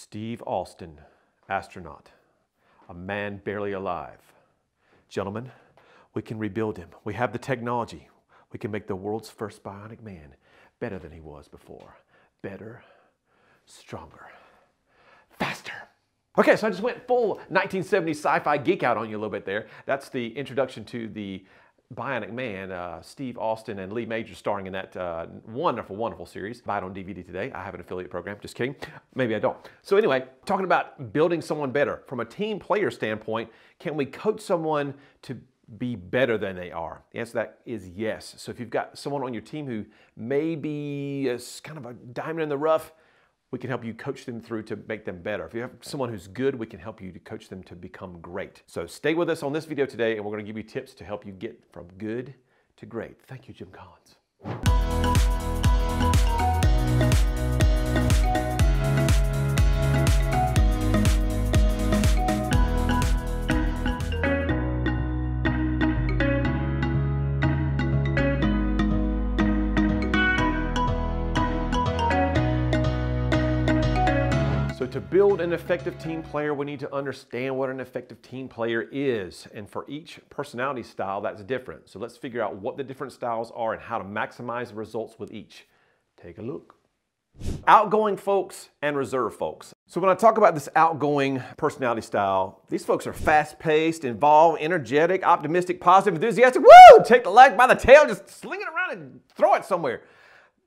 Steve Austin, astronaut, a man barely alive. Gentlemen, we can rebuild him. We have the technology. We can make the world's first bionic man better than he was before. Better, stronger, faster. Okay, so I just went full 1970s sci-fi geek out on you a little bit there. That's the introduction to the Bionic Man, Steve Austin and Lee Majors starring in that wonderful, wonderful series. Buy it on DVD today. I have an affiliate program. Just kidding. Maybe I don't. So anyway, talking about building someone better. From a team player standpoint, can we coach someone to be better than they are? The answer to that is yes. So if you've got someone on your team who maybe is kind of a diamond in the rough, we can help you coach them through to make them better. If you have someone who's good, we can help you to coach them to become great. So stay with us on this video today, and we're going to give you tips to help you get from good to great. Thank you, Jim Collins. To build an effective team player, we need to understand what an effective team player is. And for each personality style, that's different. So let's figure out what the different styles are and how to maximize the results with each. Take a look. Outgoing folks and reserved folks. So when I talk about this outgoing personality style, these folks are fast-paced, involved, energetic, optimistic, positive, enthusiastic. Woo! Take the leg by the tail, just sling it around and throw it somewhere.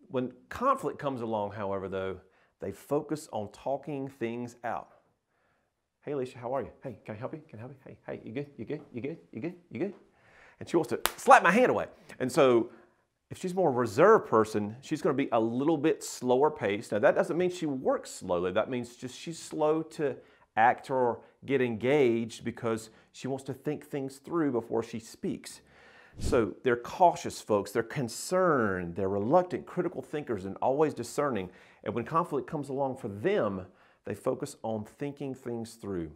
When conflict comes along, however, though, they focus on talking things out. Hey, Alicia, how are you? Hey, can I help you? Can I help you? Hey, you good? You good? You good? You good? You good? And she wants to slap my hand away. And so if she's more a reserved person, she's going to be a little bit slower paced. Now, that doesn't mean she works slowly. That means just she's slow to act or get engaged because she wants to think things through before she speaks. So they're cautious folks, they're concerned, they're reluctant, critical thinkers, and always discerning. And when conflict comes along for them, they focus on thinking things through.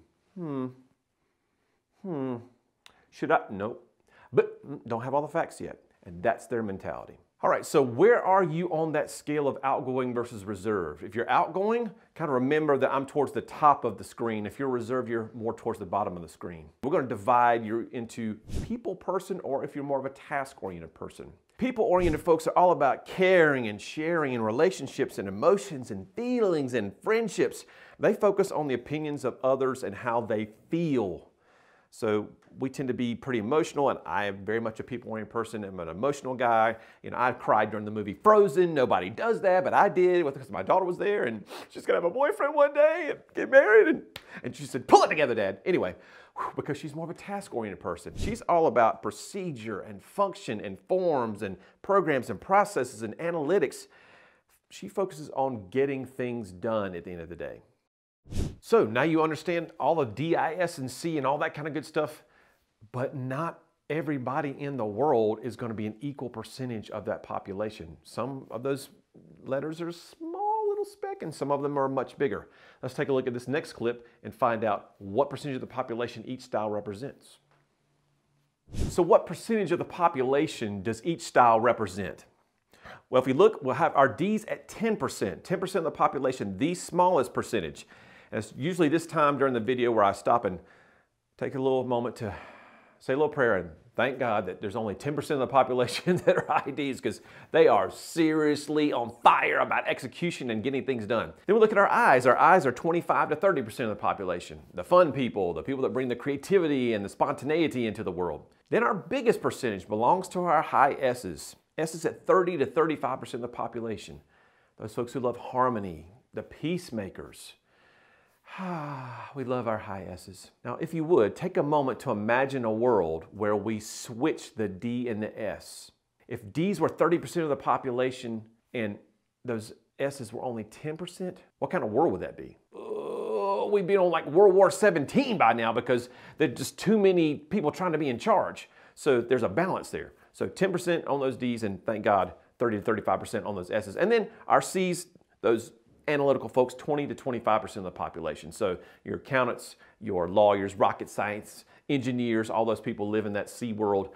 Should I? Nope. But don't have all the facts yet. And that's their mentality. All right, so where are you on that scale of outgoing versus reserved? If you're outgoing, kind of remember that I'm towards the top of the screen. If you're reserved, you're more towards the bottom of the screen. We're going to divide you into people person, or if you're more of a task-oriented person. People-oriented folks are all about caring and sharing and relationships and emotions and feelings and friendships. They focus on the opinions of others and how they feel. So we tend to be pretty emotional, and I am very much a people-oriented person. I'm an emotional guy. You know, I cried during the movie Frozen. Nobody does that, but I did because my daughter was there, and she's gonna have a boyfriend one day and get married. And she said, "Pull it together, Dad." Anyway, because she's more of a task-oriented person. She's all about procedure and function and forms and programs and processes and analytics. She focuses on getting things done at the end of the day. So now you understand all the D, I, S, and C and all that kind of good stuff, but not everybody in the world is going to be an equal percentage of that population. Some of those letters are a small little speck and some of them are much bigger. Let's take a look at this next clip and find out what percentage of the population each style represents. So what percentage of the population does each style represent? Well, if we look, we'll have our D's at 10%. 10% of the population, the smallest percentage. And it's usually this time during the video where I stop and take a little moment to say a little prayer and thank God that there's only 10% of the population that are IDs, because they are seriously on fire about execution and getting things done. Then we look at our I's. Our I's are 25 to 30% of the population. The fun people, the people that bring the creativity and the spontaneity into the world. Then our biggest percentage belongs to our high S's. S is at 30 to 35% of the population. Those folks who love harmony, the peacemakers. We love our high S's. Now, if you would, take a moment to imagine a world where we switch the D and the S. If D's were 30% of the population and those S's were only 10%, what kind of world would that be? We'd be on like World War XVII by now, because there's just too many people trying to be in charge. So there's a balance there. So 10% on those D's, and thank God, 30 to 35% on those S's. And then our C's, those analytical folks, 20 to 25% of the population. So your accountants, your lawyers, rocket science, engineers, all those people live in that C world.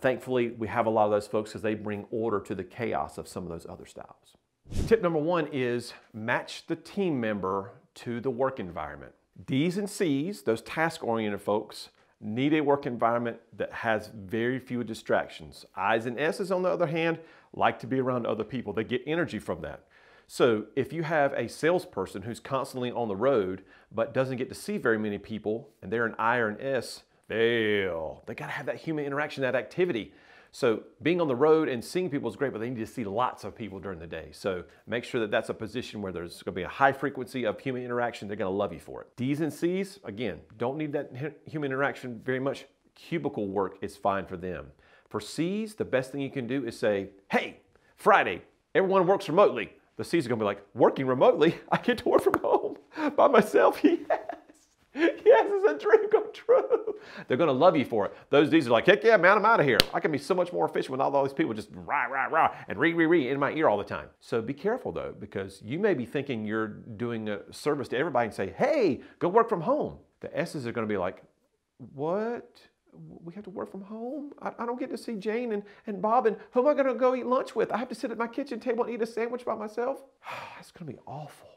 Thankfully, we have a lot of those folks because they bring order to the chaos of some of those other styles. Tip number one is match the team member to the work environment. D's and C's, those task-oriented folks, need a work environment that has very few distractions. I's and S's, on the other hand, like to be around other people. They get energy from that. So if you have a salesperson who's constantly on the road but doesn't get to see very many people, and they're an I or an S, fail. They gotta have that human interaction, that activity. So being on the road and seeing people is great, but they need to see lots of people during the day. So make sure that that's a position where there's gonna be a high frequency of human interaction. They're gonna love you for it. D's and C's, again, don't need that human interaction very much. Cubicle work is fine for them. For C's, the best thing you can do is say, hey, Friday, everyone works remotely. The C's are gonna be like, working remotely? I get to work from home by myself? Yes, it's a dream come true. They're gonna love you for it. Those D's are like, heck yeah, man, I'm out of here. I can be so much more efficient with all these people just rah, rah, rah, and re in my ear all the time. So be careful though, because you may be thinking you're doing a service to everybody and say, hey, go work from home. The S's are gonna be like, what? We have to work from home? I don't get to see Jane and Bob, and who am I gonna go eat lunch with? I have to sit at my kitchen table and eat a sandwich by myself? That's gonna be awful.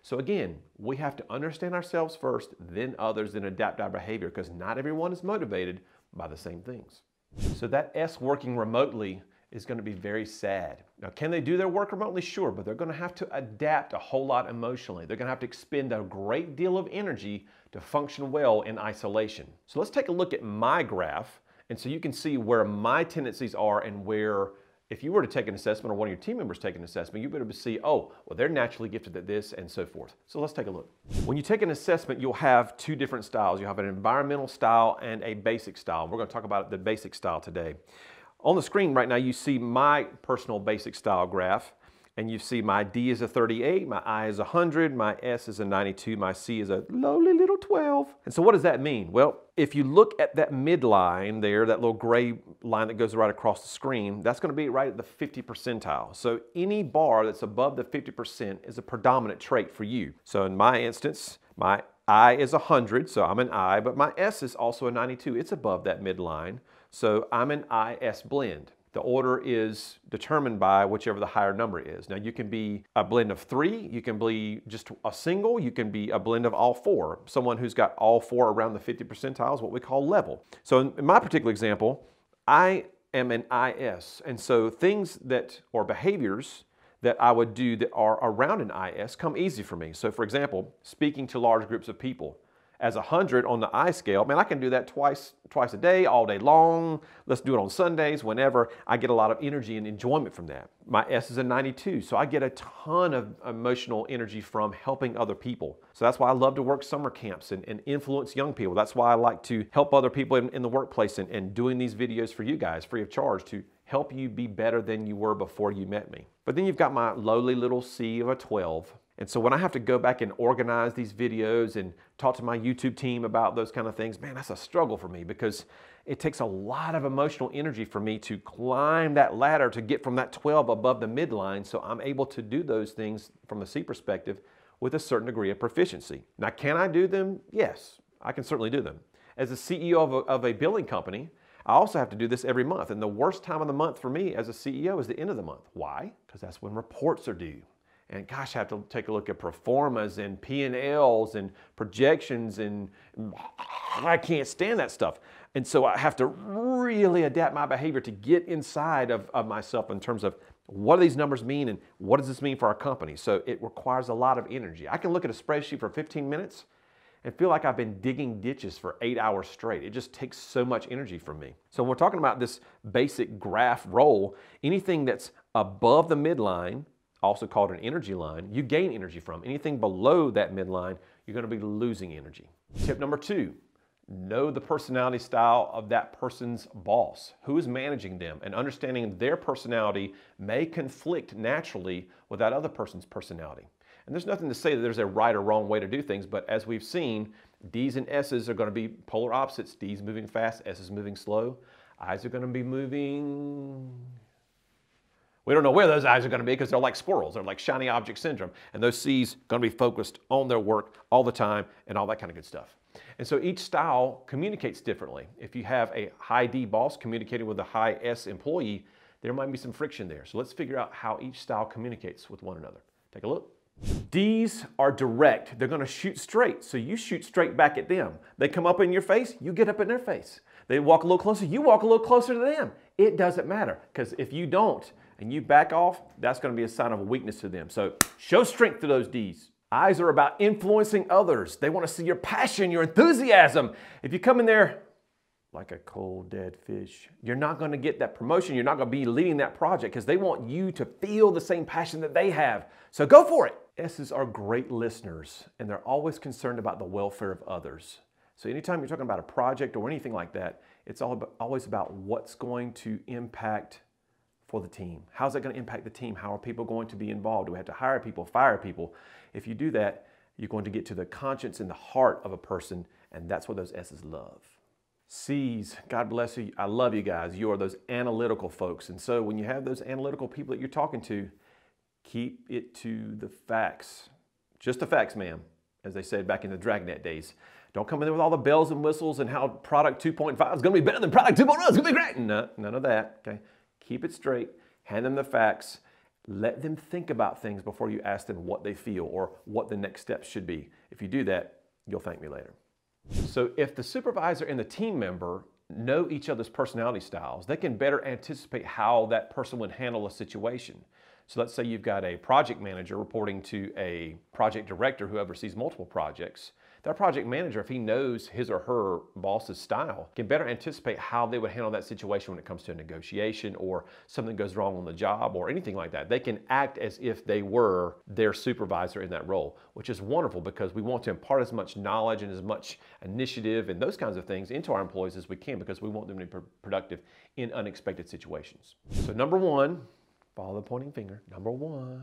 So again, we have to understand ourselves first, then others, then adapt our behavior, because not everyone is motivated by the same things. So that S working remotely is going to be very sad. Now, can they do their work remotely? Sure, but they're going to have to adapt a whole lot emotionally. They're going to have to expend a great deal of energy to function well in isolation. So let's take a look at my graph, and so you can see where my tendencies are and where, if you were to take an assessment or one of your team members take an assessment, you'd be able to see, oh, well, they're naturally gifted at this and so forth. So let's take a look. When you take an assessment, you'll have two different styles. You'll have an environmental style and a basic style. We're going to talk about the basic style today. On the screen right now, you see my personal basic style graph, and you see my D is a 38, my I is 100, my S is a 92, my C is a lowly little 12. And so what does that mean? Well, if you look at that midline there, that little gray line that goes right across the screen, that's going to be right at the 50 percentile. So any bar that's above the 50% is a predominant trait for you. So in my instance, my I is 100, so I'm an I, but my S is also a 92. It's above that midline, so I'm an I-S blend. The order is determined by whichever the higher number is. Now you can be a blend of 3, you can be just a single, you can be a blend of all 4. Someone who's got all 4 around the 50 percentile is what we call level. So in my particular example, I am an IS, and so things that, or behaviors that I would do that are around an IS come easy for me. So for example, speaking to large groups of people. As 100 on the I scale, man, I can do that twice a day, all day long. Let's do it on Sundays, whenever. I get a lot of energy and enjoyment from that. My S is a 92, so I get a ton of emotional energy from helping other people. So that's why I love to work summer camps and influence young people. That's why I like to help other people in the workplace and doing these videos for you guys free of charge to help you be better than you were before you met me. But then you've got my lowly little C of a 12. And so when I have to go back and organize these videos and talk to my YouTube team about those kind of things, man, that's a struggle for me because it takes a lot of emotional energy for me to climb that ladder to get from that 12 above the midline, so I'm able to do those things from a C perspective with a certain degree of proficiency. Now, can I do them? Yes, I can certainly do them. As a CEO of a billing company, I also have to do this every month, and the worst time of the month for me as a CEO is the end of the month. Why? Because that's when reports are due. And gosh, I have to take a look at pro formas and P&Ls and projections, and I can't stand that stuff. And so I have to really adapt my behavior to get inside of myself in terms of what do these numbers mean and what does this mean for our company? So it requires a lot of energy. I can look at a spreadsheet for 15 minutes and feel like I've been digging ditches for 8 hours straight. It just takes so much energy from me. So when we're talking about this basic graph roll, anything that's above the midline, also called an energy line, you gain energy from. Anything below that midline, you're going to be losing energy. Tip number 2, know the personality style of that person's boss. Who is managing them? And understanding their personality may conflict naturally with that other person's personality. And there's nothing to say that there's a right or wrong way to do things, but as we've seen, D's and S's are going to be polar opposites. D's moving fast, S's moving slow. I's are going to be moving... We don't know where those I's are going to be because they're like squirrels. They're like shiny object syndrome. And those C's are going to be focused on their work all the time and all that kind of good stuff. And so each style communicates differently. If you have a high D boss communicating with a high S employee, there might be some friction there. So let's figure out how each style communicates with one another. Take a look. D's are direct. They're going to shoot straight, so you shoot straight back at them. They come up in your face, you get up in their face. They walk a little closer, you walk a little closer to them. It doesn't matter, because if you don't and you back off, that's going to be a sign of a weakness to them. So show strength to those D's. I's are about influencing others. They want to see your passion, your enthusiasm. If you come in there like a cold, dead fish, you're not going to get that promotion. You're not going to be leading that project because they want you to feel the same passion that they have. So go for it. S's are great listeners, and they're always concerned about the welfare of others. So anytime you're talking about a project or anything like that, it's always about what's going to impact for the team. How's that going to impact the team? How are people going to be involved? Do we have to hire people, fire people? If you do that, you're going to get to the conscience and the heart of a person, and that's what those S's love. C's, God bless you. I love you guys. You are those analytical folks. And so when you have those analytical people that you're talking to, keep it to the facts. Just the facts, ma'am, as they said back in the Dragnet days. Don't come in there with all the bells and whistles and how product 2.5 is going to be better than product 2.0. It's going to be great. No, none of that. Okay. Keep it straight. Hand them the facts. Let them think about things before you ask them what they feel or what the next steps should be. If you do that, you'll thank me later. So if the supervisor and the team member know each other's personality styles, they can better anticipate how that person would handle a situation. So let's say you've got a project manager reporting to a project director who oversees multiple projects. That project manager, if he knows his or her boss's style, can better anticipate how they would handle that situation when it comes to a negotiation or something goes wrong on the job or anything like that. They can act as if they were their supervisor in that role, which is wonderful because we want to impart as much knowledge and as much initiative and those kinds of things into our employees as we can because we want them to be productive in unexpected situations. So number one, follow the pointing finger. Number one,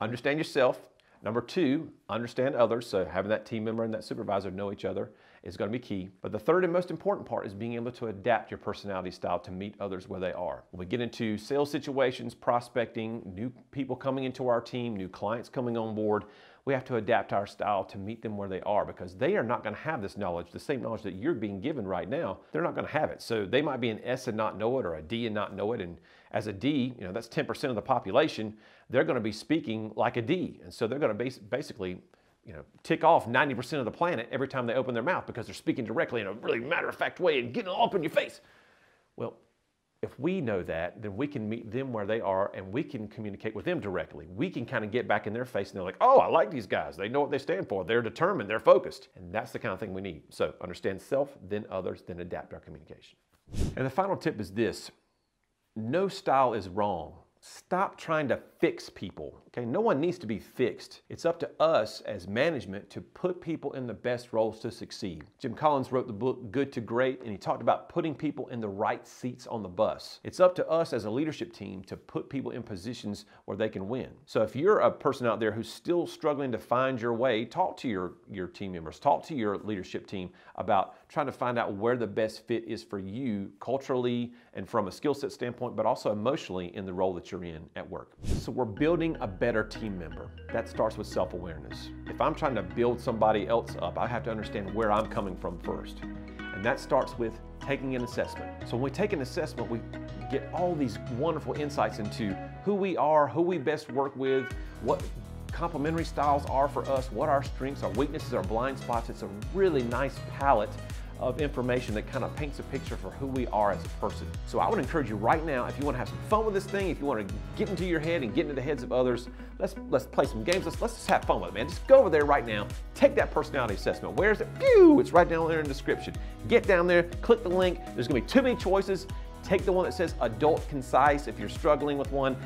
understand yourself. Number two, understand others. So having that team member and that supervisor know each other is going to be key. But the third and most important part is being able to adapt your personality style to meet others where they are. When we get into sales situations, prospecting, new people coming into our team, new clients coming on board, we have to adapt our style to meet them where they are because they are not going to have this knowledge, the same knowledge that you're being given right now. They're not going to have it. So they might be an S and not know it or a D and not know it. And as a D, that's 10% of the population, they're going to be speaking like a D. And so they're going to basically tick off 90% of the planet every time they open their mouth because they're speaking directly in a really matter-of-fact way and getting all up in your face. Well, if we know that, then we can meet them where they are and we can communicate with them directly. We can kind of get back in their face and they're like, oh, I like these guys. They know what they stand for. They're determined. They're focused. And that's the kind of thing we need. So understand self, then others, then adapt our communication. And the final tip is this. No style is wrong. Stop trying to fix people, okay? No one needs to be fixed. It's up to us as management to put people in the best roles to succeed. Jim Collins wrote the book Good to Great, and he talked about putting people in the right seats on the bus. It's up to us as a leadership team to put people in positions where they can win. So if you're a person out there who's still struggling to find your way, talk to your team members, talk to your leadership team about trying to find out where the best fit is for you culturally and from a skill set standpoint, but also emotionally in the role that you're in at work. So we're building a better team member. That starts with self-awareness. If I'm trying to build somebody else up, I have to understand where I'm coming from first. And that starts with taking an assessment. So when we take an assessment, we get all these wonderful insights into who we are, who we best work with, what complementary styles are for us, what our strengths, our weaknesses, our blind spots. It's a really nice palette of information that kind of paints a picture for who we are as a person. So I would encourage you right now, if you want to have some fun with this thing, if you want to get into your head and get into the heads of others, let's play some games. Let's just have fun with it, man. Just go over there right now, take that personality assessment. Where is it? Pew! It's right down there in the description. Get down there, click the link. There's going to be too many choices. Take the one that says adult concise if you're struggling with one.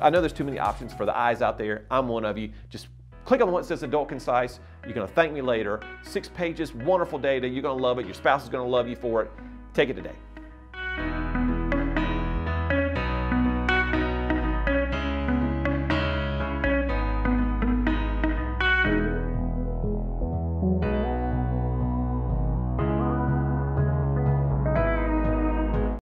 I know there's too many options for the eyes out there. I'm one of you. Just click on the one that says adult concise. You're going to thank me later. 6 pages, wonderful data. You're going to love it. Your spouse is going to love you for it. Take it today.